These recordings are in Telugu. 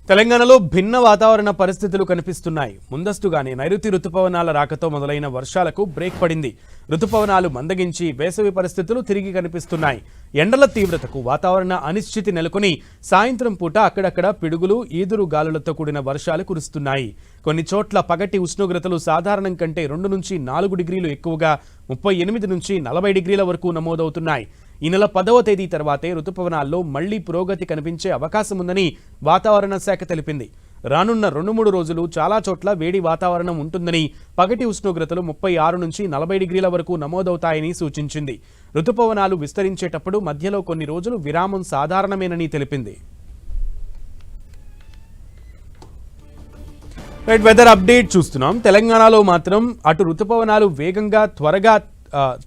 తెలంగాణలో భిన్న వాతావరణ పరిస్థితులు కనిపిస్తున్నాయి. ముందస్తుగానే నైరుతి రుతుపవనాల రాకతో మొదలైన వర్షాలకు బ్రేక్ పడింది. రుతుపవనాలు మందగించి వేసవి పరిస్థితులు తిరిగి కనిపిస్తున్నాయి. ఎండల తీవ్రతకు వాతావరణ అనిశ్చితి నెలకొని సాయంత్రం పూట అక్కడక్కడ పిడుగులు, ఈదురు గాలులతో కూడిన వర్షాలు కురుస్తున్నాయి. కొన్ని చోట్ల పగటి ఉష్ణోగ్రతలు సాధారణం కంటే 2 నుంచి 4 డిగ్రీలు ఎక్కువగా 38 నుంచి 40 డిగ్రీల వరకు నమోదవుతున్నాయి. ఈ నెల 10వ తేదీ తర్వాతే రుతుపవనాల్లో మళ్లీ పురోగతి కనిపించే అవకాశం ఉందని వాతావరణ శాఖ తెలిపింది. రానున్న 2-3 రోజులు చాలా చోట్ల వేడి వాతావరణం ఉంటుందని, పగటి ఉష్ణోగ్రతలు 36 నుంచి 40 డిగ్రీల వరకు నమోదవుతాయని సూచించింది. రుతుపవనాలు విస్తరించేటప్పుడు మధ్యలో కొన్ని రోజులు విరామం సాధారణమేనని తెలిపింది. వెదర్ అప్డేట్ చూస్తున్నాం. తెలంగాణలో మాత్రం అటు రుతుపవనాలు వేగంగా త్వరగా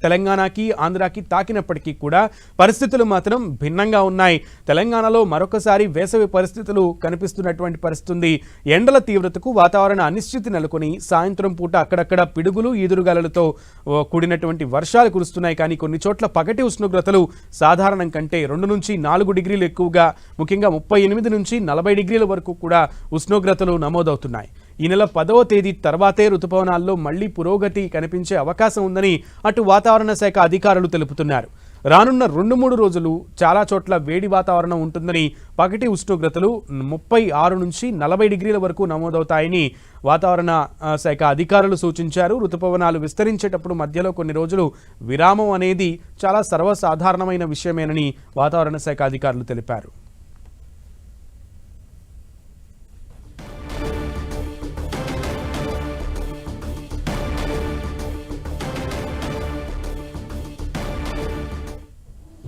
తెలంగాణకి, ఆంధ్రాకి తాకినప్పటికీ కూడా పరిస్థితులు మాత్రం భిన్నంగా ఉన్నాయి. తెలంగాణలో మరొకసారి వేసవి పరిస్థితులు కనిపిస్తున్నటువంటి పరిస్థితి. ఎండల తీవ్రతకు వాతావరణ అనిశ్చితి నెలకొని సాయంత్రం పూట అక్కడక్కడ పిడుగులు, ఈదురుగాలులతో కూడినటువంటి వర్షాలు కురుస్తున్నాయి. కానీ కొన్ని చోట్ల పగటి ఉష్ణోగ్రతలు సాధారణం కంటే 2 నుంచి 4 డిగ్రీలు ఎక్కువగా, ముఖ్యంగా 38 నుంచి 40 డిగ్రీల వరకు కూడా ఉష్ణోగ్రతలు నమోదవుతున్నాయి. ఈ నెల 10వ తేదీ తర్వాతే రుతుపవనాల్లో మళ్లీ పురోగతి కనిపించే అవకాశం ఉందని అటు వాతావరణ శాఖ అధికారులు తెలుపుతున్నారు. రానున్న 2-3 రోజులు చాలా చోట్ల వేడి వాతావరణం ఉంటుందని, పగటి ఉష్ణోగ్రతలు 36 నుంచి 40 డిగ్రీల వరకు నమోదవుతాయని వాతావరణ శాఖ అధికారులు సూచించారు. రుతుపవనాలు విస్తరించేటప్పుడు మధ్యలో కొన్ని రోజులు విరామం అనేది చాలా సర్వసాధారణమైన విషయమేనని వాతావరణ శాఖ అధికారులు తెలిపారు.